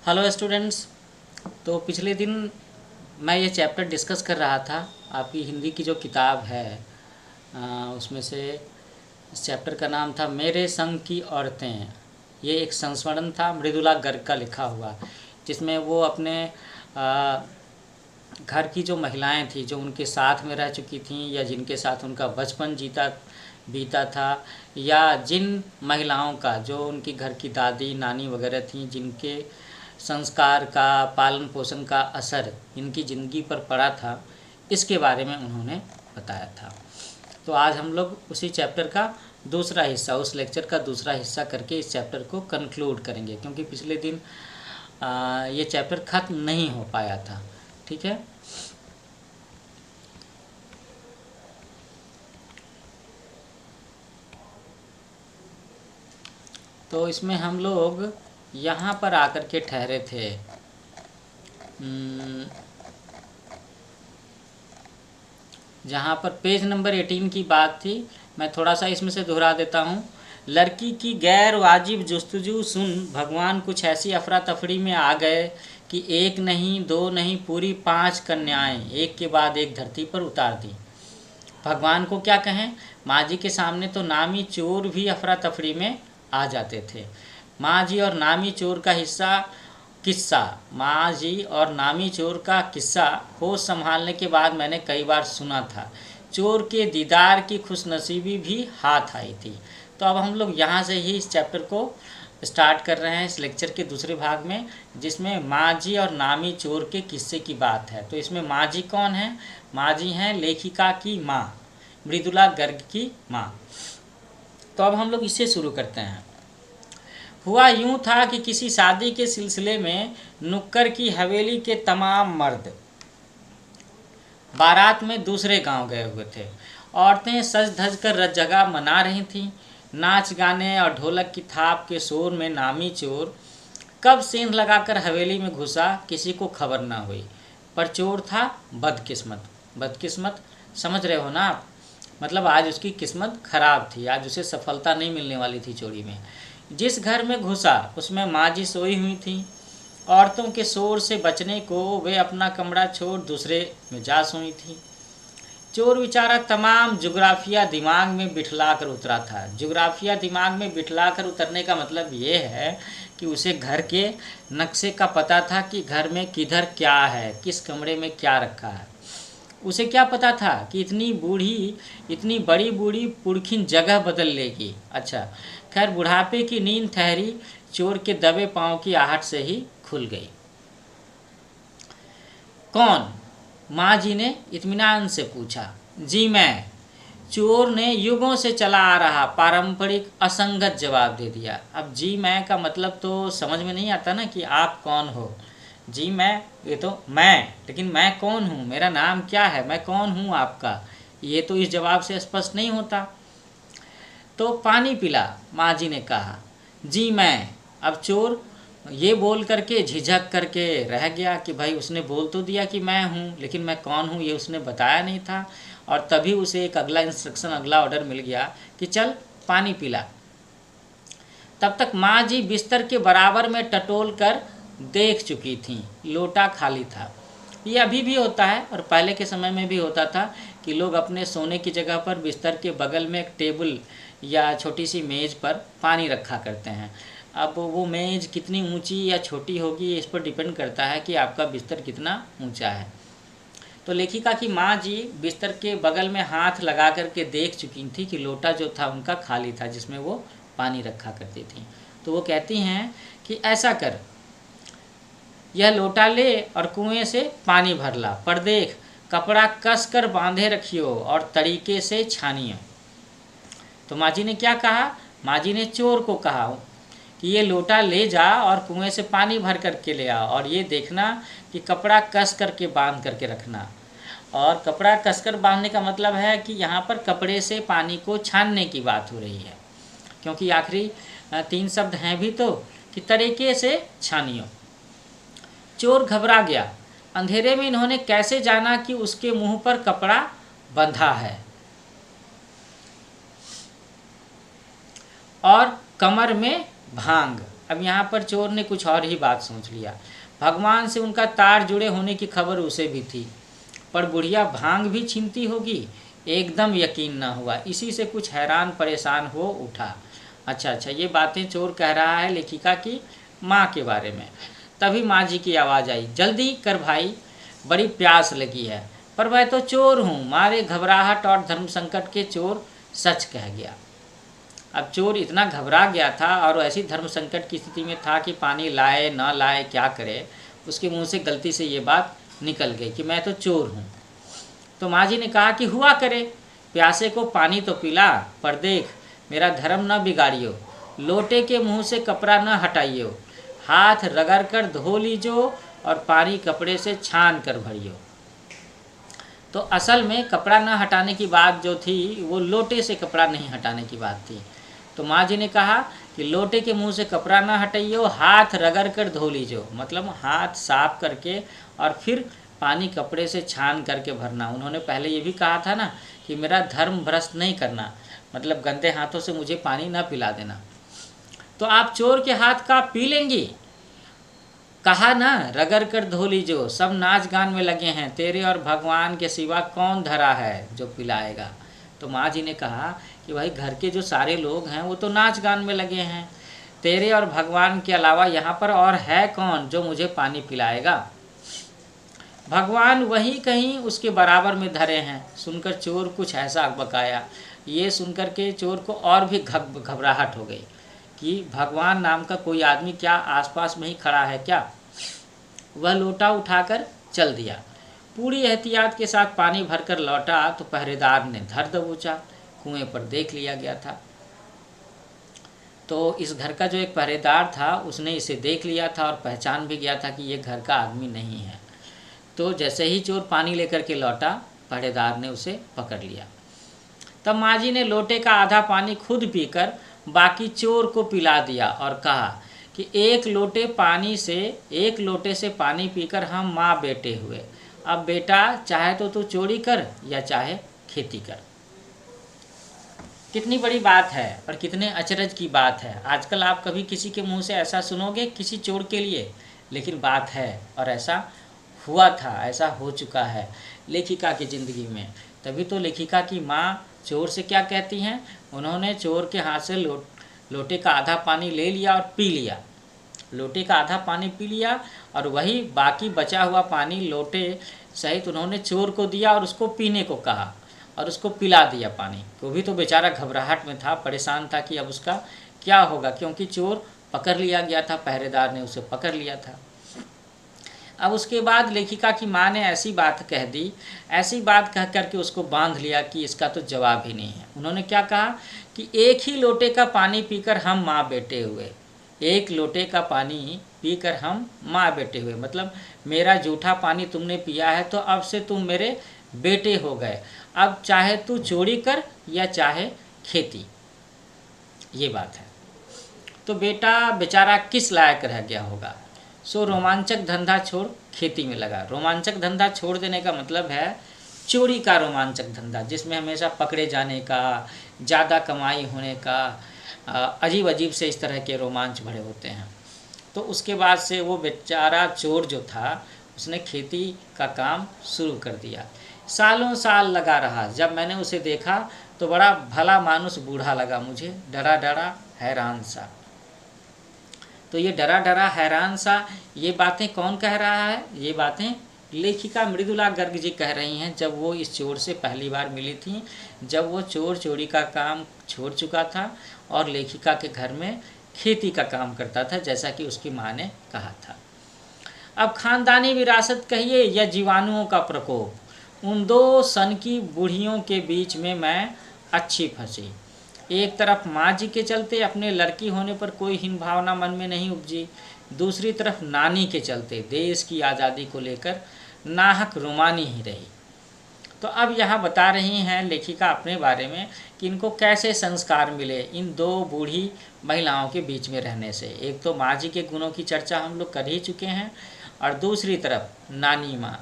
Hello students. तो पिछले दिन मैं ये चैप्टर डिस्कस कर रहा था। आपकी हिंदी की जो किताब है उसमें से इस चैप्टर का नाम था मेरे संग की औरतें। ये एक संस्मरण था मृदुला गर्ग का लिखा हुआ, जिसमें वो अपने घर की जो महिलाएं थी, जो उनके साथ में रह चुकी थीं या जिनके साथ उनका बचपन बीता था, या जिन महिलाओं का जो उनकी घर की दादी नानी वगैरह थीं, जिनके संस्कार का पालन पोषण का असर इनकी ज़िंदगी पर पड़ा था, इसके बारे में उन्होंने बताया था। तो आज हम लोग उसी चैप्टर का दूसरा हिस्सा, उस लेक्चर का दूसरा हिस्सा करके इस चैप्टर को कंक्लूड करेंगे, क्योंकि पिछले दिन ये चैप्टर ख़त्म नहीं हो पाया था। ठीक है। तो इसमें हम लोग यहाँ पर आकर के ठहरे थे। जहाँ पर पेज नंबर 18 की बात थी, मैं थोड़ा सा इसमें से दोहरा देता हूँ। लड़की की गैर वाजिब जुस्तजू सुन भगवान कुछ ऐसी अफरा तफरी में आ गए कि एक नहीं दो नहीं पूरी 5 कन्याएं एक के बाद एक धरती पर उतार दी। भगवान को क्या कहें, माँ जी के सामने तो नामी चोर भी अफरा तफरी में आ जाते थे। माँ जी और नामी चोर का किस्सा माँ जी और नामी चोर का किस्सा होश संभालने के बाद मैंने कई बार सुना था। चोर के दीदार की खुशनसीबी भी हाथ आई थी। तो अब हम लोग यहाँ से ही इस चैप्टर को स्टार्ट कर रहे हैं, इस लेक्चर के दूसरे भाग में, जिसमें माँ जी और नामी चोर के किस्से की बात है। तो इसमें माँ जी कौन है? माँ जी हैं लेखिका की माँ, मृदुला गर्ग की माँ। तो अब हम लोग इससे शुरू करते हैं। हुआ यूं था कि किसी शादी के सिलसिले में नुक्कर की हवेली के तमाम मर्द बारात में दूसरे गांव गए हुए थे। औरतें सज धज कर जगह मना रही थीं। नाच गाने और ढोलक की थाप के शोर में नामी चोर कब सेंध लगाकर हवेली में घुसा किसी को खबर न हुई। पर चोर था बदकिस्मत। बदकिस्मत समझ रहे हो ना आप? मतलब आज उसकी किस्मत खराब थी, आज उसे सफलता नहीं मिलने वाली थी चोरी में। जिस घर में घुसा उसमें माँ जी सोई हुई थी। औरतों के शोर से बचने को वे अपना कमरा छोड़ दूसरे में जा सोई थी। चोर बेचारा तमाम जुग्राफिया दिमाग में बिठला कर उतरा था। जुग्राफिया दिमाग में बिठला कर उतरने का मतलब ये है कि उसे घर के नक्शे का पता था कि घर में किधर क्या है, किस कमरे में क्या रखा है। उसे क्या पता था कि इतनी बड़ी बूढ़ी पुरखिन जगह बदल लेगी। अच्छा, खैर बुढ़ापे की नींद ठहरी चोर के दबे पांव की आहट से ही खुल गई। कौन? माँ जी ने इत्मीनान से पूछा। जी मैं। चोर ने युगों से चला आ रहा पारंपरिक असंगत जवाब दे दिया। अब जी मैं का मतलब तो समझ में नहीं आता ना कि आप कौन हो। जी मैं, ये तो मैं, लेकिन मैं कौन हूँ, मेरा नाम क्या है, मैं कौन हूँ आपका, ये तो इस जवाब से स्पष्ट नहीं होता। तो पानी पिला, माँ जी ने कहा। जी मैं। अब चोर ये बोल करके झिझक करके रह गया कि भाई उसने बोल तो दिया कि मैं हूँ, लेकिन मैं कौन हूँ ये उसने बताया नहीं था। और तभी उसे एक अगला इंस्ट्रक्शन, अगला ऑर्डर मिल गया कि चल पानी पिला। तब तक माँ जी बिस्तर के बराबर में टटोल कर देख चुकी थीं, लोटा खाली था। ये अभी भी होता है और पहले के समय में भी होता था कि लोग अपने सोने की जगह पर बिस्तर के बगल में एक टेबल या छोटी सी मेज़ पर पानी रखा करते हैं। अब वो मेज़ कितनी ऊंची या छोटी होगी इस पर डिपेंड करता है कि आपका बिस्तर कितना ऊंचा है। तो लेखिका की माँ जी बिस्तर के बगल में हाथ लगा करके देख चुकी थी कि लोटा जो था उनका खाली था, जिसमें वो पानी रखा करती थी। तो वो कहती हैं कि ऐसा कर, यह लोटा ले और कुएं से पानी भर ला, पर देख कपड़ा कस कर बांधे रखियो और तरीके से छानियो। तो माँ जी ने क्या कहा? माँ जी ने चोर को कहा कि ये लोटा ले जा और कुएं से पानी भर करके ले आ, और ये देखना कि कपड़ा कस करके बांध करके रखना। और कपड़ा कसकर बांधने का मतलब है कि यहाँ पर कपड़े से पानी को छानने की बात हो रही है, क्योंकि आखिरी 3 शब्द हैं भी तो, कि तरीके से छानियो। चोर घबरा गया। अंधेरे में इन्होंने कैसे जाना कि उसके मुंह पर कपड़ा बंधा है और कमर में भांग। अब यहाँ पर चोर ने कुछ और ही बात सोच लिया। भगवान से उनका तार जुड़े होने की खबर उसे भी थी, पर बुढ़िया भांग भी छीनती होगी, एकदम यकीन न हुआ। इसी से कुछ हैरान परेशान हो उठा। अच्छा, ये बातें चोर कह रहा है लेखिका की माँ के बारे में। तभी माँ जी की आवाज़ आई, जल्दी कर भाई, बड़ी प्यास लगी है। पर मैं तो चोर हूँ, मारे घबराहट और धर्म संकट के चोर सच कह गया। अब चोर इतना घबरा गया था और ऐसी धर्म संकट की स्थिति में था कि पानी लाए ना लाए क्या करे। उसके मुंह से गलती से ये बात निकल गई कि मैं तो चोर हूँ। तो माँ जी ने कहा कि हुआ करे, प्यासे को पानी तो पिला, पर देख मेरा धर्म न बिगाड़ियो, लोटे के मुंह से कपड़ा न हटाइयो, हाथ रगड़ कर धो लीजो और पानी कपड़े से छान कर भरियो। तो असल में कपड़ा न हटाने की बात जो थी वो लोटे से कपड़ा नहीं हटाने की बात थी। तो माँ जी ने कहा कि लोटे के मुंह से कपड़ा न हटाइयो, हाथ रगड़ कर धो लीजो, मतलब हाथ साफ करके और फिर पानी कपड़े से छान करके भरना। उन्होंने पहले ये भी कहा था ना कि मेरा धर्म भ्रष्ट नहीं करना, मतलब गंदे हाथों से मुझे पानी ना पिला देना। तो आप चोर के हाथ का पी लेंगी? कहा ना रगड़ कर धो लीजो, सब नाच गान में लगे हैं, तेरे और भगवान के सिवा कौन धरा है जो पिलाएगा। तो माँ जी ने कहा कि भाई घर के जो सारे लोग हैं वो तो नाच गान में लगे हैं, तेरे और भगवान के अलावा यहाँ पर और है कौन जो मुझे पानी पिलाएगा। भगवान वही कहीं उसके बराबर में धरे हैं। सुनकर चोर कुछ ऐसा बकाया। ये सुनकर के चोर को और भी घबराहट हो गई कि भगवान नाम का कोई आदमी क्या आसपास में ही खड़ा है क्या। वह लोटा उठाकर चल दिया। पूरी एहतियात के साथ पानी भरकर लौटा तो पहरेदार ने धर दबोचा। कुएं पर देख लिया गया था। तो इस घर का जो एक पहरेदार था उसने इसे देख लिया था और पहचान भी गया था कि ये घर का आदमी नहीं है। तो जैसे ही चोर पानी लेकर के लौटा, पहरेदार ने उसे पकड़ लिया। तब माँ जी ने लोटे का आधा पानी खुद पीकर बाकी चोर को पिला दिया और कहा कि एक लोटे से पानी पीकर हम माँ बेटे हुए। अब बेटा चाहे तो तू चोरी कर या चाहे खेती कर। कितनी बड़ी बात है और कितने अचरज की बात है। आजकल आप कभी किसी के मुंह से ऐसा सुनोगे किसी चोर के लिए, लेकिन बात है और ऐसा हुआ था, ऐसा हो चुका है लेखिका की ज़िंदगी में। तभी तो लेखिका की माँ चोर से क्या कहती हैं, उन्होंने चोर के हाथ से लोटे का आधा पानी ले लिया और पी लिया। लोटे का आधा पानी पी लिया और वही बाकी बचा हुआ पानी लोटे सहित उन्होंने चोर को दिया और उसको पीने को कहा और उसको पिला दिया पानी। वो भी तो बेचारा घबराहट में था, परेशान था कि अब उसका क्या होगा, क्योंकि चोर पकड़ लिया गया था, पहरेदार ने उसे पकड़ लिया था। अब उसके बाद लेखिका की माँ ने ऐसी बात कह दी, ऐसी बात कह करके उसको बांध लिया कि इसका तो जवाब ही नहीं है। उन्होंने क्या कहा कि एक ही लोटे का पानी पीकर हम माँ बेटे हुए, एक लोटे का पानी पीकर हम माँ बेटे हुए, मतलब मेरा जूठा पानी तुमने पिया है तो अब से तुम मेरे बेटे हो गए। अब चाहे तू चोरी कर या चाहे खेती, ये बात है। तो बेटा बेचारा किस लायक रह गया होगा। सो रोमांचक धंधा छोड़ खेती में लगा। रोमांचक धंधा छोड़ देने का मतलब है चोरी का रोमांचक धंधा, जिसमें हमेशा पकड़े जाने का, ज़्यादा कमाई होने का, अजीब अजीब से इस तरह के रोमांच भरे होते हैं। तो उसके बाद से वो बेचारा चोर जो था उसने खेती का काम शुरू कर दिया। सालों साल लगा रहा। जब मैंने उसे देखा तो बड़ा भला मानुस बूढ़ा लगा मुझे, डरा डरा हैरान सा। तो ये डरा डरा हैरान सा, ये बातें कौन कह रहा है? ये बातें लेखिका मृदुला गर्ग जी कह रही हैं, जब वो इस चोर से पहली बार मिली थी, जब वो चोर चोरी का काम छोड़ चुका था और लेखिका के घर में खेती का काम करता था, जैसा कि उसकी माँ ने कहा था। अब खानदानी विरासत कहिए या जीवाणुओं का प्रकोप, उन दो सन की बूढ़ियों के बीच में मैं अच्छी फंसी। एक तरफ माँ जी के चलते अपने लड़की होने पर कोई हीन भावना मन में नहीं उपजी, दूसरी तरफ नानी के चलते देश की आज़ादी को लेकर नाहक रोमानी ही रही। तो अब यहाँ बता रही हैं लेखिका अपने बारे में कि इनको कैसे संस्कार मिले इन दो बूढ़ी महिलाओं के बीच में रहने से। एक तो माँ जी के गुणों की चर्चा हम लोग कर ही चुके हैं, और दूसरी तरफ नानी माँ,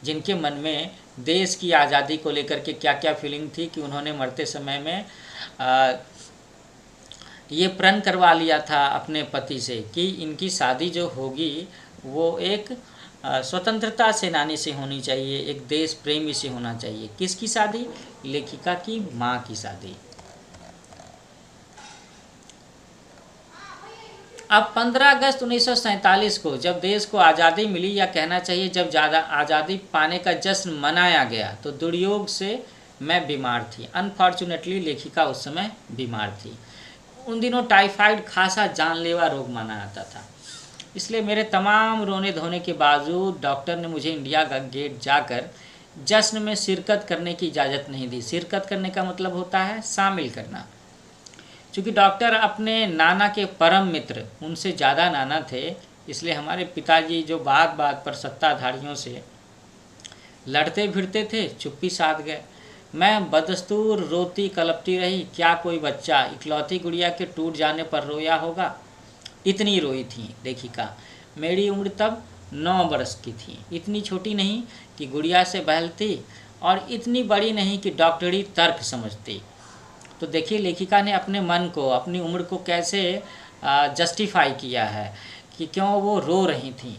जिनके मन में देश की आज़ादी को लेकर के क्या क्या फीलिंग थी कि उन्होंने मरते समय में ये प्रण करवा लिया था अपने पति से कि इनकी शादी जो होगी वो एक स्वतंत्रता सेनानी से होनी चाहिए, एक देश प्रेमी से होना चाहिए। किसकी शादी? लेखिका की माँ की शादी। अब 15 अगस्त 1947 को जब देश को आज़ादी मिली, या कहना चाहिए जब ज़्यादा आज़ादी पाने का जश्न मनाया गया, तो दुर्योग से मैं बीमार थी। अनफॉर्चुनेटली लेखिका उस समय बीमार थी। उन दिनों टाइफाइड खासा जानलेवा रोग माना जाता था। इसलिए मेरे तमाम रोने धोने के बावजूद डॉक्टर ने मुझे इंडिया का गेट जाकर जश्न में शिरकत करने की इजाज़त नहीं दी। शिरकत करने का मतलब होता है शामिल करना। चूँकि डॉक्टर अपने नाना के परम मित्र, उनसे ज़्यादा नाना थे, इसलिए हमारे पिताजी जो बात बात पर सत्ताधारियों से लड़ते भिड़ते थे, चुप्पी साध गए। मैं बदस्तूर रोती कलपती रही। क्या कोई बच्चा इकलौती गुड़िया के टूट जाने पर रोया होगा? इतनी रोई थी लेखिका। मेरी उम्र तब 9 बरस की थी। इतनी छोटी नहीं कि गुड़िया से बहलती, और इतनी बड़ी नहीं कि डॉक्टरी तर्क समझती। तो देखिए लेखिका ने अपने मन को, अपनी उम्र को कैसे जस्टिफाई किया है कि क्यों वो रो रही थी।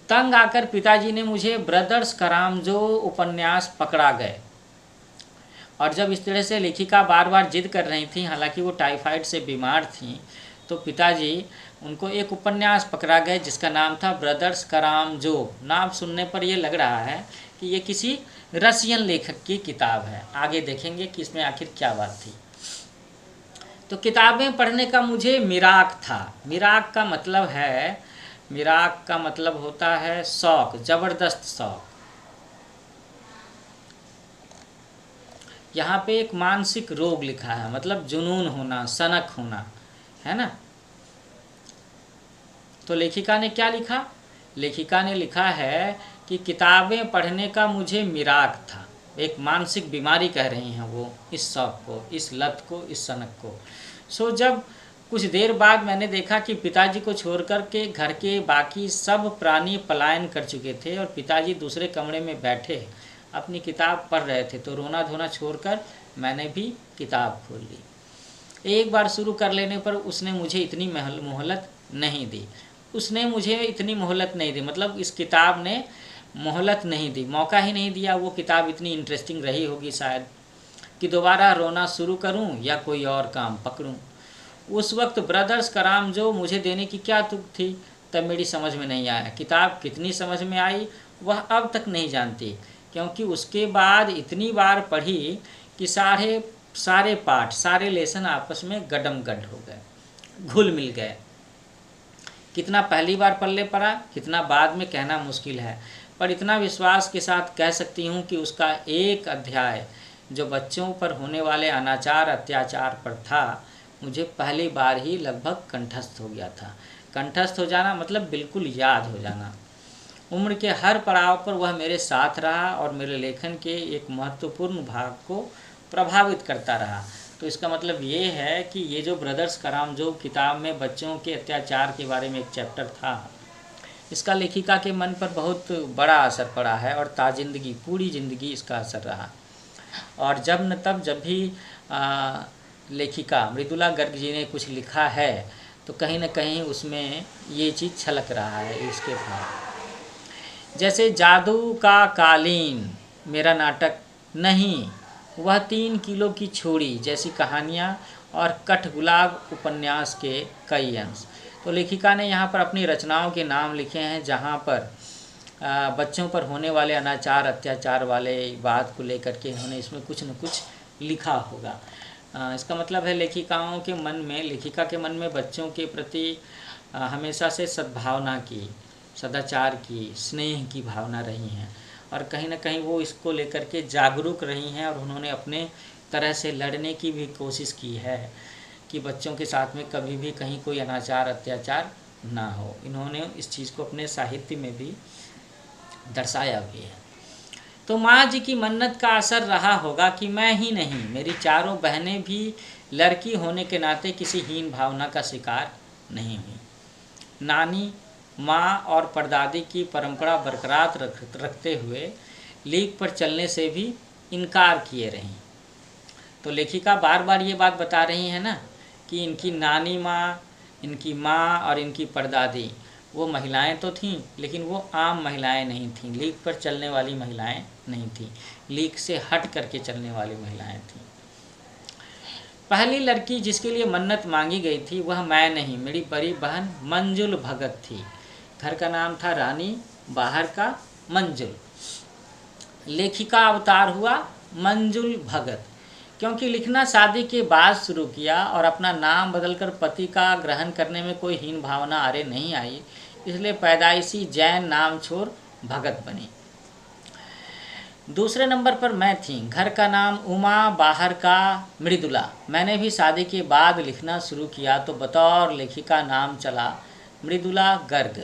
तंग आकर पिताजी ने मुझे ब्रदर्स करामजो उपन्यास पकड़ा गए, और जब इस तरह से लेखिका बार बार जिद कर रही थी, हालांकि वो टाइफाइड से बीमार थी, तो पिताजी उनको एक उपन्यास पकड़ा गए जिसका नाम था ब्रदर्स करामजो। नाम सुनने पर ये लग रहा है कि ये किसी रशियन लेखक की किताब है। आगे देखेंगे कि इसमें आखिर क्या बात थी। तो किताबें पढ़ने का मुझे मिराक था। मिराक का मतलब है, मिराक का मतलब होता है शौक, ज़बरदस्त शौक। यहाँ पे एक मानसिक रोग लिखा है, मतलब जुनून होना, सनक होना, है ना। तो लेखिका ने क्या लिखा? लेखिका ने लिखा है कि किताबें पढ़ने का मुझे मिराक था। एक मानसिक बीमारी कह रही हैं वो, इस शौक को, इस लत को, इस सनक को। सो जब कुछ देर बाद मैंने देखा कि पिताजी को छोड़कर के घर के बाकी सब प्राणी पलायन कर चुके थे, और पिताजी दूसरे कमरे में बैठे अपनी किताब पढ़ रहे थे, तो रोना धोना छोड़कर मैंने भी किताब खोल ली। एक बार शुरू कर लेने पर उसने मुझे इतनी मोहलत नहीं दी। उसने मुझे इतनी मोहलत नहीं दी, मतलब इस किताब ने मोहलत नहीं दी, मौका ही नहीं दिया। वो किताब इतनी इंटरेस्टिंग रही होगी शायद कि दोबारा रोना शुरू करूं या कोई और काम पकड़ूं। उस वक्त ब्रदर्स करामजो मुझे देने की क्या तुक थी, तब मेरी समझ में नहीं आया। किताब कितनी समझ में आई वह अब तक नहीं जानती, क्योंकि उसके बाद इतनी बार पढ़ी कि सारे पाठ, सारे लेसन आपस में गडम गड हो गए, घुल मिल गए। कितना पहली बार पढ़ने पड़ा, कितना बाद में कहना मुश्किल है, पर इतना विश्वास के साथ कह सकती हूँ कि उसका एक अध्याय जो बच्चों पर होने वाले अनाचार अत्याचार पर था, मुझे पहली बार ही लगभग कंठस्थ हो गया था। कंठस्थ हो जाना मतलब बिल्कुल याद हो जाना। उम्र के हर पड़ाव पर वह मेरे साथ रहा और मेरे लेखन के एक महत्वपूर्ण भाग को प्रभावित करता रहा। तो इसका मतलब ये है कि ये जो ब्रदर्स करामजो किताब में बच्चों के अत्याचार के बारे में एक चैप्टर था, इसका लेखिका के मन पर बहुत बड़ा असर पड़ा है, और ताजिंदगी, पूरी ज़िंदगी इसका असर रहा। और जब न तब जब भी लेखिका मृदुला गर्ग जी ने कुछ लिखा है, तो कहीं न कहीं उसमें ये चीज़ छलक रहा है इसके भाव। जैसे जादू का कालीन मेरा नाटक नहीं, वह 3 किलो की छोड़ी जैसी कहानियाँ, और कठगुलाब उपन्यास के कई अंश। तो लेखिका ने यहाँ पर अपनी रचनाओं के नाम लिखे हैं जहाँ पर बच्चों पर होने वाले अनाचार अत्याचार वाले बात को लेकर के इन्होंने इसमें कुछ न कुछ लिखा होगा। इसका मतलब है लेखिका के मन में बच्चों के प्रति हमेशा से सद्भावना की, सदाचार की, स्नेह की भावना रही हैं, और कहीं न कहीं वो इसको लेकर के जागरूक रही हैं, और उन्होंने अपने तरह से लड़ने की भी कोशिश की है कि बच्चों के साथ में कभी भी कहीं कोई अनाचार अत्याचार ना हो। इन्होंने इस चीज़ को अपने साहित्य में भी दर्शाया भी है। तो माँ जी की मन्नत का असर रहा होगा कि मैं ही नहीं, मेरी चारों बहनें भी लड़की होने के नाते किसी हीन भावना का शिकार नहीं हुई। नानी, माँ और परदादी की परंपरा बरकरार रखते हुए लीक पर चलने से भी इनकार किए रहीं। तो लेखिका बार बार ये बात बता रही हैं ना कि इनकी नानी माँ, इनकी माँ और इनकी परदादी वो महिलाएं तो थीं, लेकिन वो आम महिलाएं नहीं थीं, लीक पर चलने वाली महिलाएं नहीं थीं, लीक से हट करके चलने वाली महिलाएं थीं। पहली लड़की जिसके लिए मन्नत मांगी गई थी वह मैं नहीं, मेरी बड़ी बहन मंजुल भगत थी। घर का नाम था रानी, बाहर का मंजुल। लेखिका अवतार हुआ मंजुल भगत, क्योंकि लिखना शादी के बाद शुरू किया और अपना नाम बदलकर पति का ग्रहण करने में कोई हीन भावना आरे नहीं आई, इसलिए पैदाइशी जैन नाम छोड़ भगत बनी। दूसरे नंबर पर मैं थी। घर का नाम उमा, बाहर का मृदुला। मैंने भी शादी के बाद लिखना शुरू किया तो बतौर लेखिका नाम चला मृदुला गर्ग।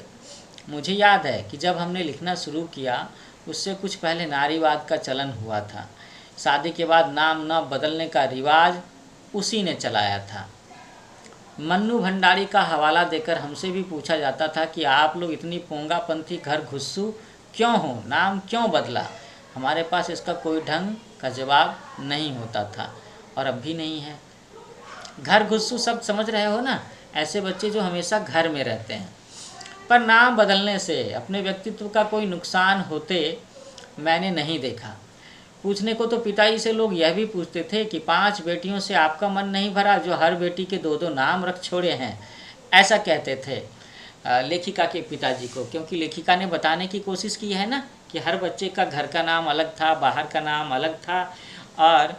मुझे याद है कि जब हमने लिखना शुरू किया उससे कुछ पहले नारीवाद का चलन हुआ था। शादी के बाद नाम न बदलने का रिवाज उसी ने चलाया था। मन्नू भंडारी का हवाला देकर हमसे भी पूछा जाता था कि आप लोग इतनी पोंगापंथी घर घुस्सू क्यों हो, नाम क्यों बदला। हमारे पास इसका कोई ढंग का जवाब नहीं होता था और अब भी नहीं है। घर घुस्सू सब समझ रहे हो ना, ऐसे बच्चे जो हमेशा घर में रहते हैं। पर नाम बदलने से अपने व्यक्तित्व का कोई नुकसान होते मैंने नहीं देखा। पूछने को तो पिताजी से लोग यह भी पूछते थे कि 5 बेटियों से आपका मन नहीं भरा जो हर बेटी के 2-2 नाम रख छोड़े हैं, ऐसा कहते थे लेखिका के पिताजी को, क्योंकि लेखिका ने बताने की कोशिश की है ना कि हर बच्चे का घर का नाम अलग था, बाहर का नाम अलग था। और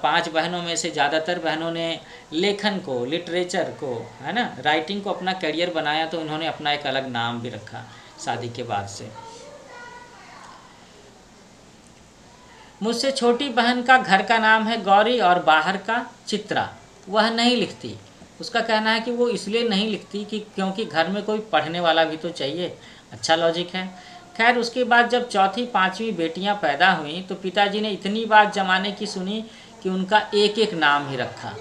5 बहनों में से ज़्यादातर बहनों ने लेखन को, लिटरेचर को, है ना, राइटिंग को अपना करियर बनाया, तो उन्होंने अपना एक अलग नाम भी रखा शादी के बाद से। मुझसे छोटी बहन का घर का नाम है गौरी और बाहर का चित्रा। वह नहीं लिखती। उसका कहना है कि वो इसलिए नहीं लिखती कि क्योंकि घर में कोई पढ़ने वाला भी तो चाहिए। अच्छा लॉजिक है। खैर, उसके बाद जब 4वीं-5वीं बेटियां पैदा हुईं तो पिताजी ने इतनी बात जमाने की सुनी कि उनका एक एक नाम ही रखा।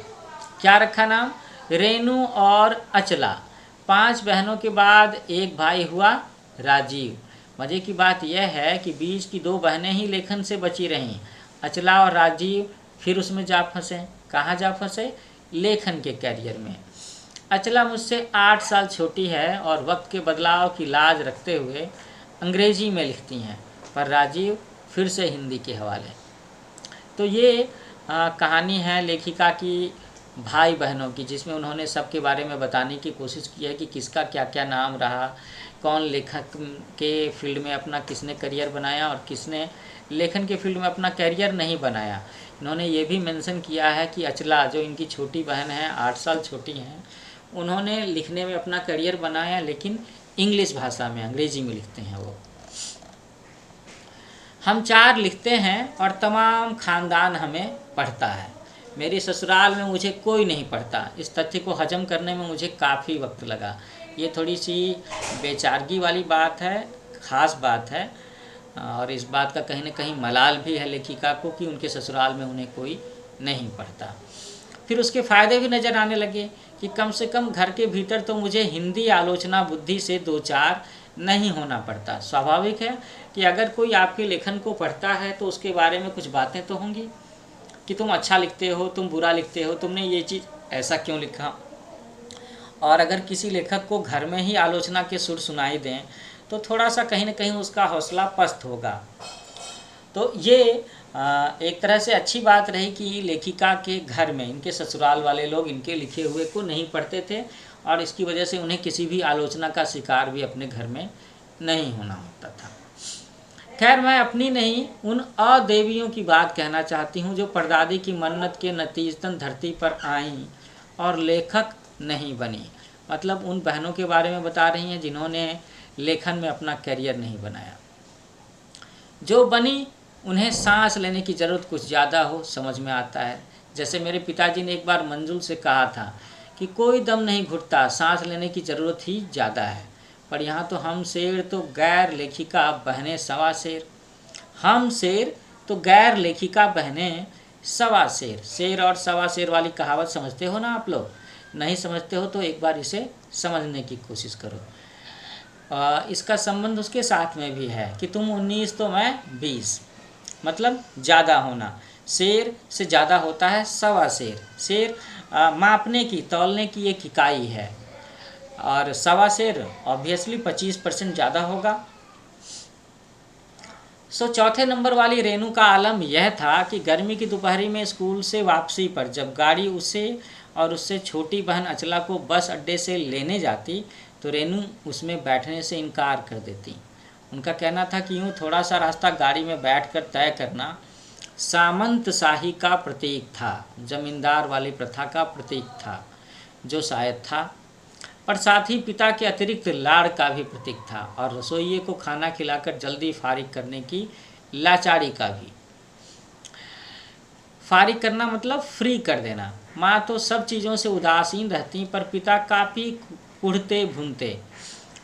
क्या रखा नाम? रेनू और अचला। 5 बहनों के बाद एक भाई हुआ राजीव। मज़े की बात यह है कि बीच की 2 बहनें ही लेखन से बची रहीं। अचला और राजीव फिर उसमें जा फंसे। कहाँ जा फंसे? लेखन के कैरियर में। अचला मुझसे 8 साल छोटी है और वक्त के बदलाव की लाज रखते हुए अंग्रेजी में लिखती हैं, पर राजीव फिर से हिंदी के हवाले। तो ये कहानी है लेखिका की भाई बहनों की, जिसमें उन्होंने सबके बारे में बताने की कोशिश की है कि किसका क्या क्या नाम रहा, कौन लेखक के फील्ड में अपना किसने करियर बनाया और किसने लेखन के फील्ड में अपना करियर नहीं बनाया। इन्होंने ये भी मेंशन किया है कि अचला, जो इनकी छोटी बहन है, 8 साल छोटी हैं, उन्होंने लिखने में अपना करियर बनाया, लेकिन इंग्लिश भाषा में, अंग्रेजी में लिखते हैं वो। हम 4 लिखते हैं और तमाम ख़ानदान हमें पढ़ता है। मेरी ससुराल में मुझे कोई नहीं पढ़ता। इस तथ्य को हजम करने में मुझे काफ़ी वक्त लगा। ये थोड़ी सी बेचारगी वाली बात है, ख़ास बात है, और इस बात का कहीं न कहीं मलाल भी है लेखिका को कि उनके ससुराल में उन्हें कोई नहीं पढ़ता। फिर उसके फ़ायदे भी नज़र आने लगे कि कम से कम घर के भीतर तो मुझे हिंदी आलोचना बुद्धि से 2-4 नहीं होना पड़ता। स्वाभाविक है कि अगर कोई आपके लेखन को पढ़ता है तो उसके बारे में कुछ बातें तो होंगी कि तुम अच्छा लिखते हो, तुम बुरा लिखते हो, तुमने ये चीज़ ऐसा क्यों लिखा। और अगर किसी लेखक को घर में ही आलोचना के सुर सुनाई दें तो थोड़ा सा कहीं न कहीं उसका हौसला पस्त होगा। तो ये एक तरह से अच्छी बात रही कि लेखिका के घर में इनके ससुराल वाले लोग इनके लिखे हुए को नहीं पढ़ते थे और इसकी वजह से उन्हें किसी भी आलोचना का शिकार भी अपने घर में नहीं होना होता था। खैर, मैं अपनी नहीं, उन अदेवियों की बात कहना चाहती हूँ जो परदादी की मन्नत के नतीजतन धरती पर आईं और लेखक नहीं बनी। मतलब उन बहनों के बारे में बता रही हैं जिन्होंने लेखन में अपना करियर नहीं बनाया। जो बनी उन्हें सांस लेने की ज़रूरत कुछ ज़्यादा हो, समझ में आता है। जैसे मेरे पिताजी ने एक बार मंजुल से कहा था कि कोई दम नहीं घुटता, सांस लेने की ज़रूरत ही ज़्यादा है। पर यहाँ तो हम शेर तो गैर लेखिका बहनें सवा शेर। हम शेर तो गैर लेखिका बहनें सवा शेर। शेर और सवा शेर वाली कहावत समझते हो ना आप लोग? नहीं समझते हो तो एक बार इसे समझने की कोशिश करो। इसका संबंध उसके साथ में भी है कि तुम 19 तो मैं 20, मतलब ज़्यादा होना। शेर से ज़्यादा होता है सवा शेर। शेर मापने की, तौलने की एक इकाई है। और सवा सेर ऑब्वियसली 25% ज़्यादा होगा। चौथे नंबर वाली रेनू का आलम यह था कि गर्मी की दोपहरी में स्कूल से वापसी पर जब गाड़ी उसे और उससे छोटी बहन अचला को बस अड्डे से लेने जाती तो रेनू उसमें बैठने से इनकार कर देती। उनका कहना था कि यूँ थोड़ा सा रास्ता गाड़ी में बैठकर तय करना सामंत शाही का प्रतीक था, जमींदार वाली प्रथा का प्रतीक था, जो शायद था, पर साथ ही पिता के अतिरिक्त लाड़ का भी प्रतीक था और रसोइये को खाना खिलाकर जल्दी फारिग करने की लाचारी का भी। फारिग करना मतलब फ्री कर देना। माँ तो सब चीज़ों से उदासीन रहती, पर पिता काफ़ी कुढ़ते भूनते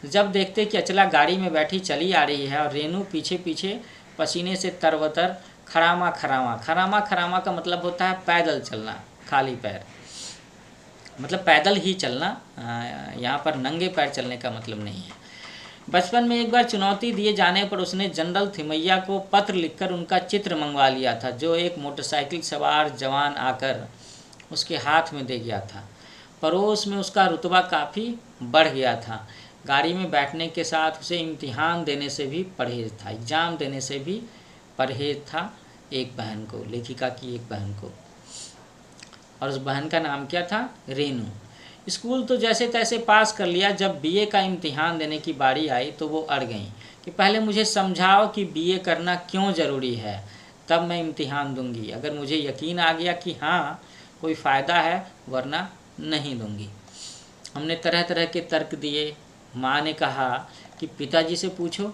जब देखते कि अचला गाड़ी में बैठी चली आ रही है और रेनू पीछे पीछे पसीने से तरबतर खरामा खरामा। खरामा खरामा का मतलब होता है पैदल चलना, खाली पैर, मतलब पैदल ही चलना, यहाँ पर नंगे पैर चलने का मतलब नहीं है। बचपन में एक बार चुनौती दिए जाने पर उसने जनरल थिमैया को पत्र लिखकर उनका चित्र मंगवा लिया था, जो एक मोटरसाइकिल सवार जवान आकर उसके हाथ में दे गया था। पड़ोस में उसका रुतबा काफ़ी बढ़ गया था। गाड़ी में बैठने के साथ उसे इम्तिहान देने से भी परहेज था, एग्ज़ाम देने से भी परहेज था। एक बहन को, लेखिका की एक बहन को, और उस बहन का नाम क्या था? रेनू। स्कूल तो जैसे तैसे पास कर लिया। जब बीए का इम्तिहान देने की बारी आई तो वो अड़ गई कि पहले मुझे समझाओ कि बीए करना क्यों ज़रूरी है, तब मैं इम्तिहान दूंगी। अगर मुझे यकीन आ गया कि हाँ कोई फ़ायदा है, वरना नहीं दूंगी। हमने तरह तरह के तर्क दिए। माँ ने कहा कि पिताजी से पूछो।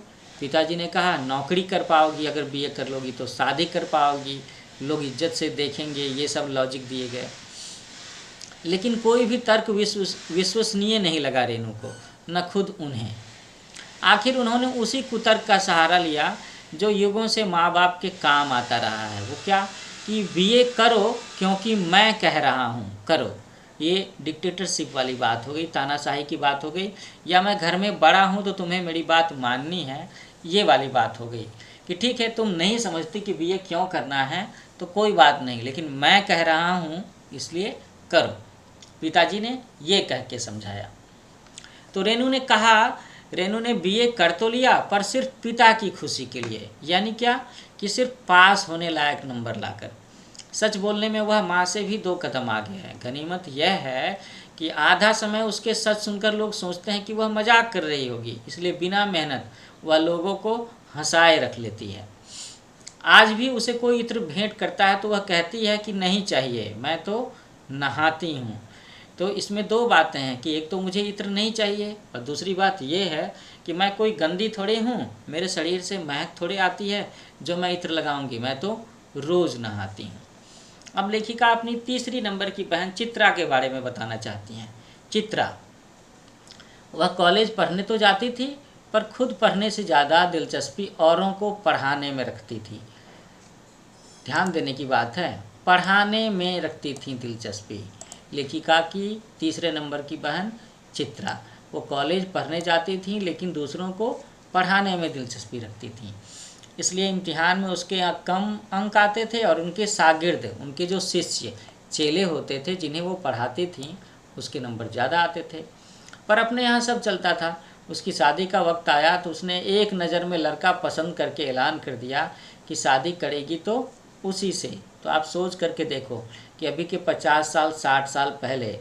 पिताजी ने कहा नौकरी कर पाओगी, अगर बीए कर लोगी तो शादी कर पाओगी, लोग इज्जत से देखेंगे। ये सब लॉजिक दिए गए, लेकिन कोई भी तर्क विश्वसनीय नहीं लगा रेनू को, न खुद उन्हें। आखिर उन्होंने उसी कुतर्क का सहारा लिया जो युगों से माँ बाप के काम आता रहा है। वो क्या? कि बीए करो क्योंकि मैं कह रहा हूँ करो। ये डिक्टेटरशिप वाली बात हो गई, तानाशाही की बात हो गई, या मैं घर में बड़ा हूँ तो तुम्हें मेरी बात माननी है, ये वाली बात हो गई। कि ठीक है तुम नहीं समझती कि बीए क्यों करना है तो कोई बात नहीं, लेकिन मैं कह रहा हूँ इसलिए करो। पिताजी ने ये कह के समझाया। तो रेनू ने बीए कर तो लिया, पर सिर्फ पिता की खुशी के लिए। यानी क्या? कि सिर्फ पास होने लायक नंबर लाकर। सच बोलने में वह माँ से भी 2 कदम आगे है। गनीमत यह है कि आधा समय उसके सच सुनकर लोग सोचते हैं कि वह मजाक कर रही होगी, इसलिए बिना मेहनत वह लोगों को हंसाए रख लेती है। आज भी उसे कोई इत्र भेंट करता है तो वह कहती है कि नहीं चाहिए, मैं तो नहाती हूँ। तो इसमें 2 बातें हैं कि एक तो मुझे इत्र नहीं चाहिए, और दूसरी बात ये है कि मैं कोई गंदी थोड़ी हूँ, मेरे शरीर से महक थोड़ी आती है जो मैं इत्र लगाऊंगी, मैं तो रोज़ नहाती हूँ। अब लेखिका अपनी तीसरी नंबर की बहन चित्रा के बारे में बताना चाहती हैं। चित्रा, वह कॉलेज पढ़ने तो जाती थी, पर खुद पढ़ने से ज़्यादा दिलचस्पी औरों को पढ़ाने में रखती थी। ध्यान देने की बात है, पढ़ाने में रखती थी दिलचस्पी। लेखिका की तीसरे नंबर की बहन चित्रा, वो कॉलेज पढ़ने जाती थी लेकिन दूसरों को पढ़ाने में दिलचस्पी रखती थी। इसलिए इम्तिहान में उसके कम अंक आते थे और उनके शागिर्द, उनके जो शिष्य चेले होते थे जिन्हें वो पढ़ाती थी, उसके नंबर ज़्यादा आते थे। पर अपने यहाँ सब चलता था। उसकी शादी का वक्त आया तो उसने एक नज़र में लड़का पसंद करके ऐलान कर दिया कि शादी करेगी तो उसी से। तो आप सोच करके देखो कि अभी के 50 साल 60 साल पहले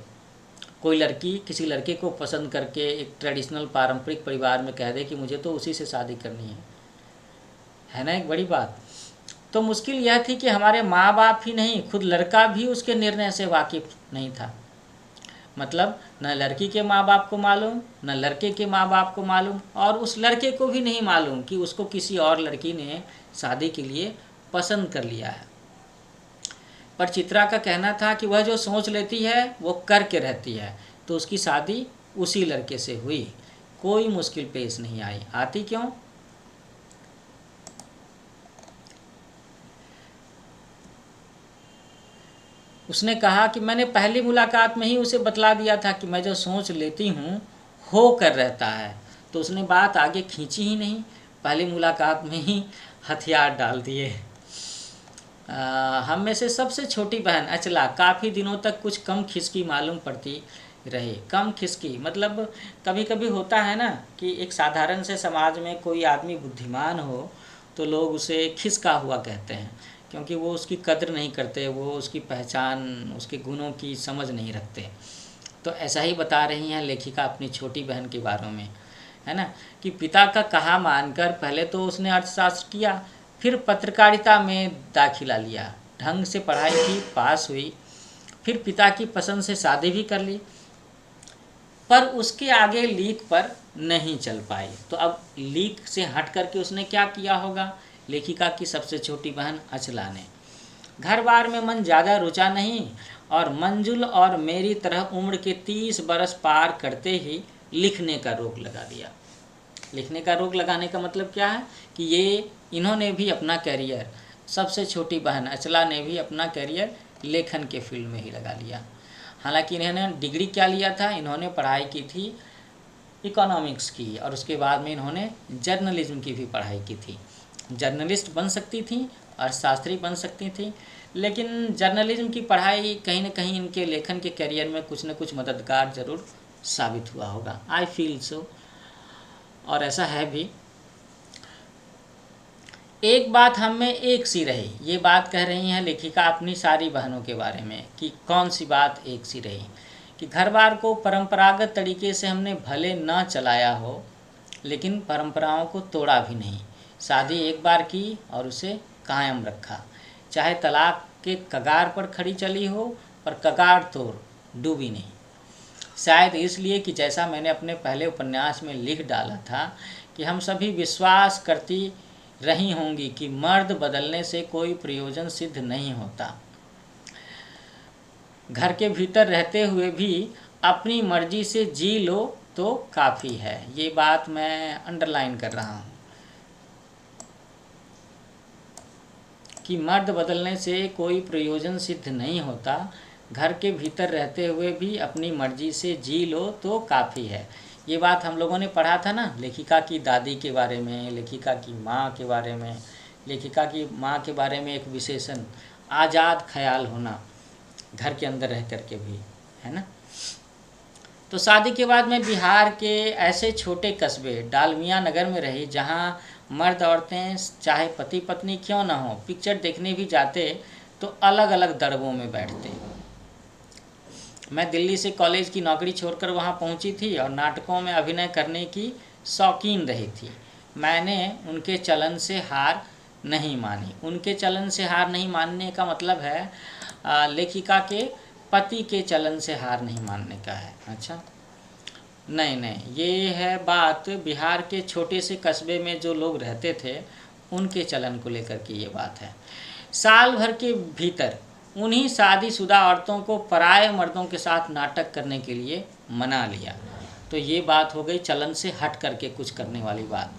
कोई लड़की किसी लड़के को पसंद करके एक ट्रेडिशनल पारंपरिक परिवार में कह दे कि मुझे तो उसी से शादी करनी है ना, एक बड़ी बात। तो मुश्किल यह थी कि हमारे माँ बाप ही नहीं, खुद लड़का भी उसके निर्णय से वाकिफ नहीं था। मतलब न लड़की के माँ बाप को मालूम, न लड़के के माँ बाप को मालूम, और उस लड़के को भी नहीं मालूम कि उसको किसी और लड़की ने शादी के लिए पसंद कर लिया है। पर चित्रा का कहना था कि वह जो सोच लेती है वो करके रहती है। तो उसकी शादी उसी लड़के से हुई, कोई मुश्किल पेश नहीं आई। आती क्यों? उसने कहा कि मैंने पहली मुलाकात में ही उसे बतला दिया था कि मैं जो सोच लेती हूँ हो कर रहता है। तो उसने बात आगे खींची ही नहीं, पहली मुलाकात में ही हथियार डाल दिए। हम में से सबसे छोटी बहन अचला काफ़ी दिनों तक कुछ कम खिसकी मालूम पड़ती रही। कम खिसकी मतलब कभी कभी होता है ना कि एक साधारण से समाज में कोई आदमी बुद्धिमान हो तो लोग उसे खिसका हुआ कहते हैं, क्योंकि वो उसकी कद्र नहीं करते, वो उसकी पहचान, उसके गुणों की समझ नहीं रखते। तो ऐसा ही बता रही हैं लेखिका अपनी छोटी बहन के बारे में, है ना, कि पिता का कहा मानकर पहले तो उसने अर्थशास्त्र किया, फिर पत्रकारिता में दाखिला लिया, ढंग से पढ़ाई की, पास हुई, फिर पिता की पसंद से शादी भी कर ली, पर उसके आगे लीक पर नहीं चल पाई। तो अब लीक से हट करके उसने क्या किया होगा लेखिका की सबसे छोटी बहन अचला ने? घर बार में मन ज़्यादा रुचा नहीं और मंजुल और मेरी तरह उम्र के 30 बरस पार करते ही लिखने का रोक लगा दिया। लिखने का रोक लगाने का मतलब क्या है कि ये इन्होंने भी अपना करियर, सबसे छोटी बहन अचला ने भी अपना करियर लेखन के फील्ड में ही लगा लिया। हालांकि इन्होंने डिग्री क्या लिया था, इन्होंने पढ़ाई की थी इकोनॉमिक्स की और उसके बाद में इन्होंने जर्नलिज्म की भी पढ़ाई की थी। जर्नलिस्ट बन सकती थी और शास्त्री बन सकती थी, लेकिन जर्नलिज्म की पढ़ाई कहीं ना कहीं इनके लेखन के करियर में कुछ न कुछ मददगार ज़रूर साबित हुआ होगा। आई फील सो, और ऐसा है भी। एक बात हम में एक सी रही, ये बात कह रही हैं लेखिका अपनी सारी बहनों के बारे में कि कौन सी बात एक सी रही, कि घर बार को परंपरागत तरीके से हमने भले न चलाया हो लेकिन परंपराओं को तोड़ा भी नहीं। शादी एक बार की और उसे कायम रखा, चाहे तलाक के कगार पर खड़ी चली हो पर कगार तोड़ डूबी नहीं। शायद इसलिए कि जैसा मैंने अपने पहले उपन्यास में लिख डाला था कि हम सभी विश्वास करती रही होंगी कि मर्द बदलने से कोई प्रयोजन सिद्ध नहीं होता। घर के भीतर रहते हुए भी अपनी मर्जी से जी लो तो काफ़ी है। ये बात मैं अंडरलाइन कर रहा हूँ कि मर्द बदलने से कोई प्रयोजन सिद्ध नहीं होता। घर के भीतर रहते हुए भी अपनी मर्जी से जी लो तो काफ़ी है। ये बात हम लोगों ने पढ़ा था ना लेखिका की दादी के बारे में, लेखिका की माँ के बारे में। लेखिका की माँ के बारे में एक विशेषण आज़ाद ख्याल होना, घर के अंदर रह कर के भी, है ना। तो शादी के बाद मैं बिहार के ऐसे छोटे कस्बे डालमिया नगर में रही जहाँ मर्द औरतें चाहे पति पत्नी क्यों ना हो, पिक्चर देखने भी जाते तो अलग अलग दड़बों में बैठते। मैं दिल्ली से कॉलेज की नौकरी छोड़कर वहाँ पहुँची थी और नाटकों में अभिनय करने की शौकीन रही थी। मैंने उनके चलन से हार नहीं मानी। उनके चलन से हार नहीं मानने का मतलब है लेखिका के पति के चलन से हार नहीं मानने का है। अच्छा, नहीं, ये है बात बिहार के छोटे से कस्बे में जो लोग रहते थे उनके चलन को लेकर के ये बात है। साल भर के भीतर उन्हीं शादीशुदा औरतों को पराये मर्दों के साथ नाटक करने के लिए मना लिया। तो ये बात हो गई चलन से हट करके कुछ करने वाली बात।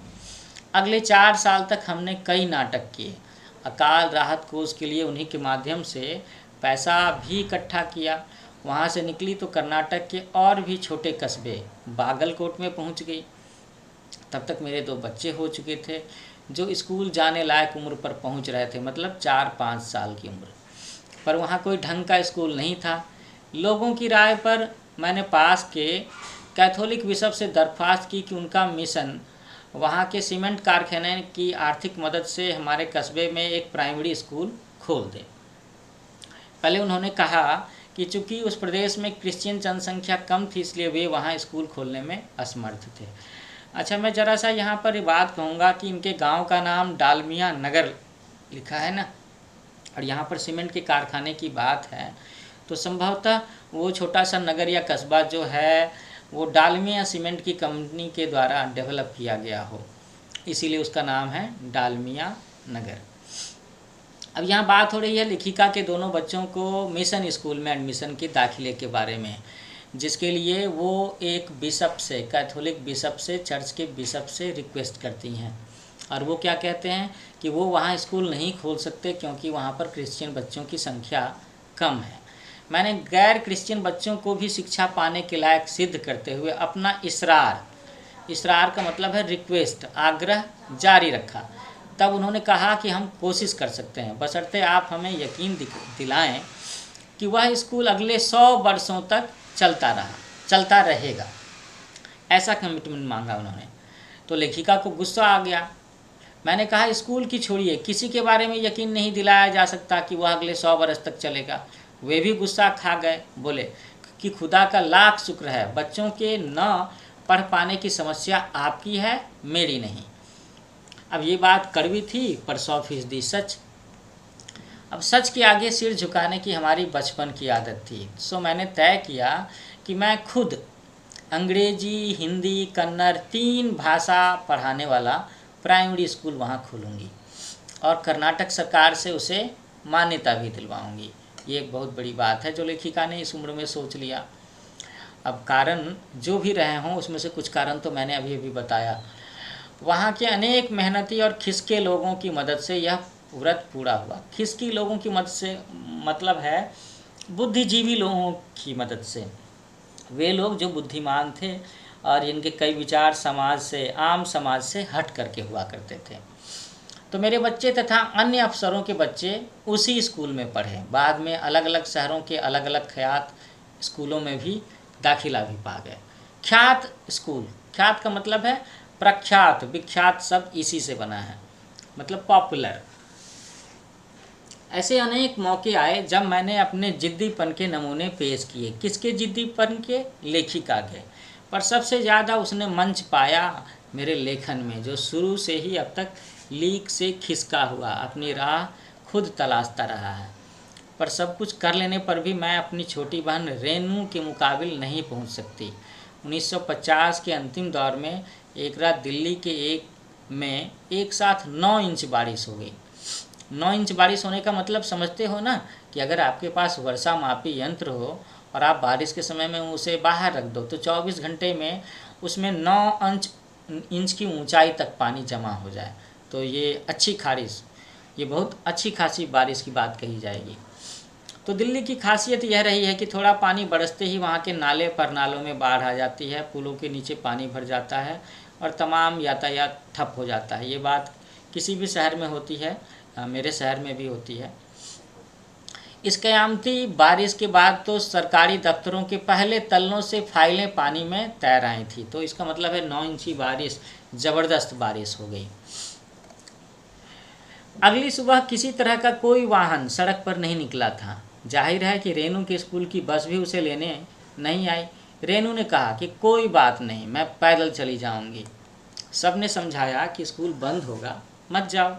अगले 4 साल तक हमने कई नाटक किए। अकाल राहत कोष के लिए उन्हीं के माध्यम से पैसा भी इकट्ठा किया। वहाँ से निकली तो कर्नाटक के और भी छोटे कस्बे बागलकोट में पहुँच गई। तब तक मेरे 2 बच्चे हो चुके थे जो स्कूल जाने लायक उम्र पर पहुँच रहे थे, मतलब 4-5 साल की उम्र। पर वहाँ कोई ढंग का स्कूल नहीं था। लोगों की राय पर मैंने पास के कैथोलिक बिशप से दरख्वास्त की कि उनका मिशन वहाँ के सीमेंट कारखाने की आर्थिक मदद से हमारे कस्बे में एक प्राइमरी स्कूल खोल दे। पहले उन्होंने कहा कि चूँकि उस प्रदेश में क्रिश्चियन जनसंख्या कम थी इसलिए वे वहाँ स्कूल खोलने में असमर्थ थे। अच्छा, मैं ज़रा सा यहाँ पर बात कहूँगा कि इनके गांव का नाम डालमिया नगर लिखा है ना, और यहाँ पर सीमेंट के कारखाने की बात है, तो संभवतः वो छोटा सा नगर या कस्बा जो है वो डालमिया सीमेंट की कंपनी के द्वारा डेवलप किया गया हो, इसीलिए उसका नाम है डालमिया नगर। अब यहाँ बात हो रही है लेखिका के दोनों बच्चों को मिशन स्कूल में एडमिशन के दाखिले के बारे में, जिसके लिए वो एक बिशप से, कैथोलिक बिशप से, चर्च के बिशप से रिक्वेस्ट करती हैं। और वो क्या कहते हैं कि वो वहाँ स्कूल नहीं खोल सकते क्योंकि वहाँ पर क्रिश्चियन बच्चों की संख्या कम है। मैंने गैर क्रिश्चियन बच्चों को भी शिक्षा पाने के लायक सिद्ध करते हुए अपना इसरार का मतलब है रिक्वेस्ट, आग्रह जारी रखा। तब उन्होंने कहा कि हम कोशिश कर सकते हैं, बशर्ते आप हमें यकीन दिलाएं कि वह स्कूल अगले 100 वर्षों तक चलता रहेगा। ऐसा कमिटमेंट मांगा उन्होंने। तो लेखिका को गुस्सा आ गया। मैंने कहा, स्कूल की छोड़िए, किसी के बारे में यकीन नहीं दिलाया जा सकता कि वह अगले 100 वर्ष तक चलेगा। वे भी गुस्सा खा गए, बोले कि खुदा का लाख शुक्र है, बच्चों के न पढ़ पाने की समस्या आपकी है, मेरी नहीं। अब ये बात कड़वी थी पर 100% सच। अब सच के आगे सिर झुकाने की हमारी बचपन की आदत थी। सो मैंने तय किया कि मैं खुद अंग्रेजी, हिंदी, कन्नड़ 3 भाषा पढ़ाने वाला प्राइमरी स्कूल वहाँ खोलूँगी और कर्नाटक सरकार से उसे मान्यता भी दिलवाऊँगी। ये एक बहुत बड़ी बात है जो लेखिका ने इस उम्र में सोच लिया। अब कारण जो भी रहे हों, उसमें से कुछ कारण तो मैंने अभी बताया। वहाँ के अनेक मेहनती और खिसके लोगों की मदद से यह व्रत पूरा हुआ। खिसकी लोगों की मदद से मतलब है बुद्धिजीवी लोगों की मदद से। वे लोग जो बुद्धिमान थे और इनके कई विचार आम समाज से हट करके हुआ करते थे। तो मेरे बच्चे तथा अन्य अफसरों के बच्चे उसी स्कूल में पढ़े। बाद में अलग अलग शहरों के अलग अलग ख्यात स्कूलों में भी दाखिला भी पा गए। ख्यात स्कूल, ख्यात का मतलब है प्रख्यात, विख्यात शब्द इसी से बना है, मतलब पॉपुलर। ऐसे अनेक मौके आए जब मैंने अपने जिद्दीपन के नमूने पेश किए। किसके जिद्दीपन के? लेखिका के। पर सबसे ज़्यादा उसने मंच पाया मेरे लेखन में, जो शुरू से ही अब तक लीक से खिसका हुआ अपनी राह खुद तलाशता रहा है। पर सब कुछ कर लेने पर भी मैं अपनी छोटी बहन रेनू के मुकाबिल नहीं पहुंच सकती। 1950 के अंतिम दौर में एक रात दिल्ली के एक साथ 9 इंच बारिश हो गई। 9 इंच बारिश होने का मतलब समझते हो ना, कि अगर आपके पास वर्षा मापी यंत्र हो और आप बारिश के समय में उसे बाहर रख दो तो 24 घंटे में उसमें 9 इंच की ऊंचाई तक पानी जमा हो जाए, तो ये बहुत अच्छी खासी बारिश की बात कही जाएगी। तो दिल्ली की खासियत यह रही है कि थोड़ा पानी बरसते ही वहाँ के नाले पर नालों में बाढ़ आ जाती है, पुलों के नीचे पानी भर जाता है और तमाम यातायात ठप हो जाता है। ये बात किसी भी शहर में होती है, मेरे शहर में भी होती है। इस क़यामती बारिश के बाद तो सरकारी दफ्तरों के पहले तल्लों से फाइलें पानी में तैर आई थी। तो इसका मतलब है 9 इंची बारिश, ज़बरदस्त बारिश हो गई। अगली सुबह किसी तरह का कोई वाहन सड़क पर नहीं निकला था। जाहिर है कि रेनू के स्कूल की बस भी उसे लेने नहीं आई। रेनू ने कहा कि कोई बात नहीं, मैं पैदल चली जाऊंगी। सब ने समझाया कि स्कूल बंद होगा, मत जाओ।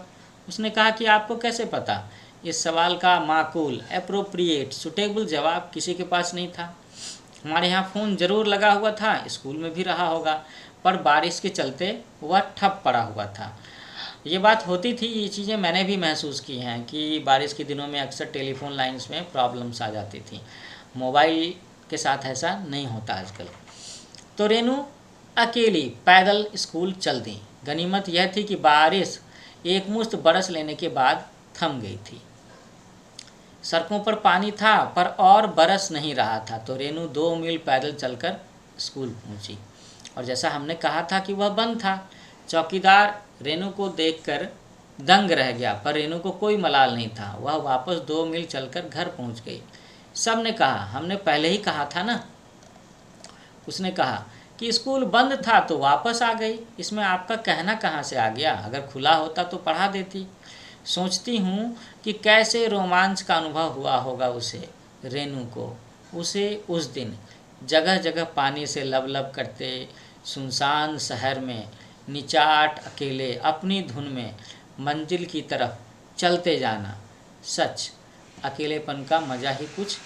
उसने कहा कि आपको कैसे पता? इस सवाल का माकूल, एप्रोप्रिएट, सुटेबल जवाब किसी के पास नहीं था। हमारे यहाँ फ़ोन ज़रूर लगा हुआ था, स्कूल में भी रहा होगा, पर बारिश के चलते वह ठप पड़ा हुआ था। ये बात होती थी, ये चीज़ें मैंने भी महसूस की हैं कि बारिश के दिनों में अक्सर टेलीफोन लाइंस में प्रॉब्लम्स आ जाती थी। मोबाइल के साथ ऐसा नहीं होता आजकल। तो रेनू अकेली पैदल स्कूल चल दी। गनीमत यह थी कि बारिश एकमुश्त बरस लेने के बाद थम गई थी। सड़कों पर पानी था पर और बरस नहीं रहा था। तो रेनू 2 मील पैदल चलकर स्कूल पहुंची और जैसा हमने कहा था कि वह बंद था। चौकीदार रेनू को देखकर दंग रह गया, पर रेनू को कोई मलाल नहीं था। वह वापस 2 मील चलकर घर पहुंच गई। सब ने कहा, हमने पहले ही कहा था ना। उसने कहा कि स्कूल बंद था तो वापस आ गई, इसमें आपका कहना कहाँ से आ गया? अगर खुला होता तो पढ़ा देती। सोचती हूँ कि कैसे रोमांच का अनुभव हुआ होगा उसे, रेनू को, उसे उस दिन जगह जगह पानी से लबलब करते सुनसान शहर में निचाट अकेले अपनी धुन में मंजिल की तरफ चलते जाना। सच, अकेलेपन का मज़ा ही कुछ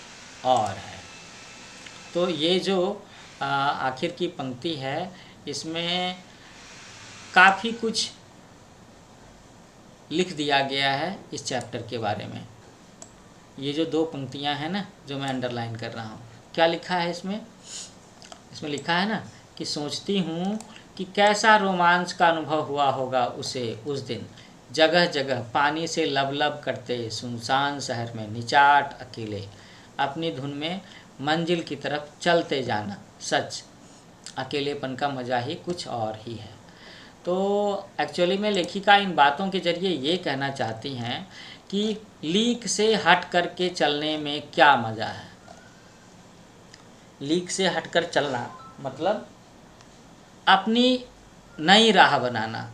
और है। तो ये जो आखिर की पंक्ति है, इसमें काफ़ी कुछ लिख दिया गया है इस चैप्टर के बारे में। ये जो 2 पंक्तियां हैं ना, जो मैं अंडरलाइन कर रहा हूँ, क्या लिखा है इसमें? इसमें लिखा है ना कि सोचती हूँ कि कैसा रोमांच का अनुभव हुआ होगा उसे उस दिन जगह जगह पानी से लबलब करते सुनसान शहर में निचाट अकेले अपनी धुन में मंजिल की तरफ चलते जाना। सच, अकेलेपन का मज़ा ही कुछ और ही है। तो एक्चुअली में लेखिका इन बातों के जरिए ये कहना चाहती हैं कि लीक से हट कर के चलने में क्या मज़ा है। लीक से हटकर चलना मतलब अपनी नई राह बनाना,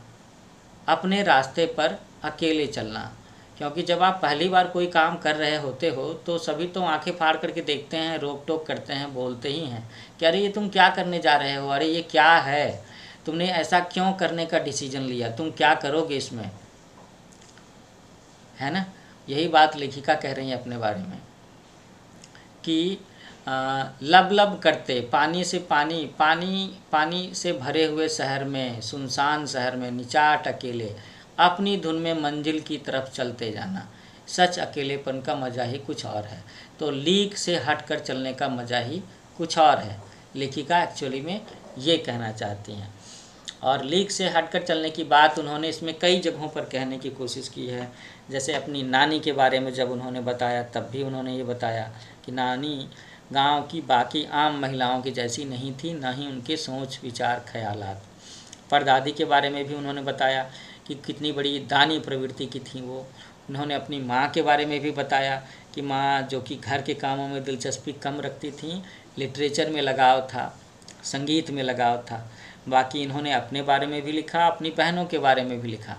अपने रास्ते पर अकेले चलना। क्योंकि जब आप पहली बार कोई काम कर रहे होते हो तो सभी तो आंखें फाड़ करके देखते हैं, रोक टोक करते हैं, बोलते ही हैं कि अरे ये तुम क्या करने जा रहे हो, अरे ये क्या है, तुमने ऐसा क्यों करने का डिसीजन लिया, तुम क्या करोगे इसमें, है ना। यही बात लेखिका कह रही हैं अपने बारे में कि लब लब करते पानी से पानी से भरे हुए शहर में, सुनसान शहर में निचाट अकेले अपनी धुन में मंजिल की तरफ चलते जाना, सच अकेलेपन का मज़ा ही कुछ और है। तो लीक से हटकर चलने का मज़ा ही कुछ और है, लेखिका एक्चुअली में ये कहना चाहती हैं। और लीक से हटकर चलने की बात उन्होंने इसमें कई जगहों पर कहने की कोशिश की है। जैसे अपनी नानी के बारे में जब उन्होंने बताया तब भी उन्होंने ये बताया कि नानी गांव की बाकी आम महिलाओं की जैसी नहीं थी, न ही उनके सोच विचार ख्यालात। परदादी के बारे में भी उन्होंने बताया कि कितनी बड़ी दानी प्रवृत्ति की थी वो। उन्होंने अपनी माँ के बारे में भी बताया कि माँ जो कि घर के कामों में दिलचस्पी कम रखती थी, लिटरेचर में लगाव था, संगीत में लगाव था। बाकी इन्होंने अपने बारे में भी लिखा, अपनी बहनों के बारे में भी लिखा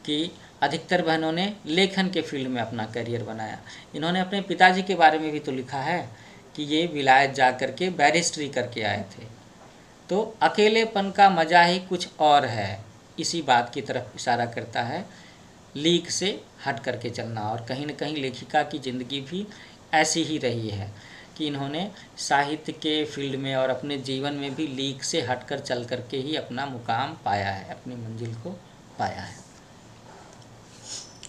कि अधिकतर बहनों ने लेखन के फील्ड में अपना करियर बनाया। इन्होंने अपने पिताजी के बारे में भी तो लिखा है कि ये विलायत जा कर के बैरिस्ट्री करके आए थे। तो अकेलेपन का मज़ा ही कुछ और है, इसी बात की तरफ इशारा करता है लीक से हट कर के चलना। और कहीं न कहीं लेखिका की ज़िंदगी भी ऐसी ही रही है कि इन्होंने साहित्य के फील्ड में और अपने जीवन में भी लीक से हटकर चल कर के ही अपना मुकाम पाया है, अपनी मंजिल को पाया है।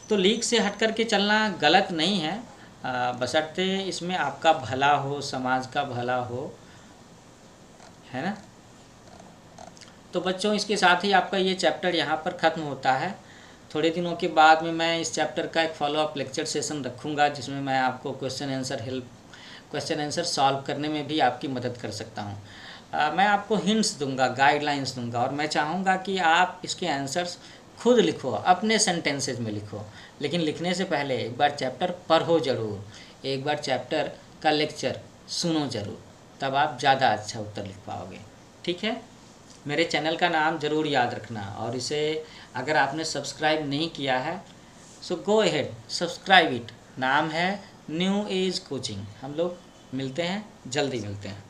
तो लीक से हट कर के चलना गलत नहीं है, बशर्ते इसमें आपका भला हो, समाज का भला हो, है ना। तो बच्चों, इसके साथ ही आपका ये चैप्टर यहाँ पर ख़त्म होता है। थोड़े दिनों के बाद में मैं इस चैप्टर का एक फॉलोअप लेक्चर सेशन रखूँगा जिसमें मैं आपको क्वेश्चन आंसर सॉल्व करने में भी आपकी मदद कर सकता हूँ। मैं आपको हिंट्स दूंगा, गाइडलाइंस दूंगा, और मैं चाहूँगा कि आप इसके आंसर्स खुद लिखो, अपने सेंटेंसेज में लिखो। लेकिन लिखने से पहले एक बार चैप्टर पढ़ो ज़रूर, एक बार चैप्टर का लेक्चर सुनो ज़रूर, तब आप ज़्यादा अच्छा उत्तर लिख पाओगे। ठीक है, मेरे चैनल का नाम ज़रूर याद रखना, और इसे अगर आपने सब्सक्राइब नहीं किया है सो गो अहेड सब्सक्राइब इट। नाम है न्यू एज कोचिंग। हम लोग मिलते हैं, जल्दी मिलते हैं।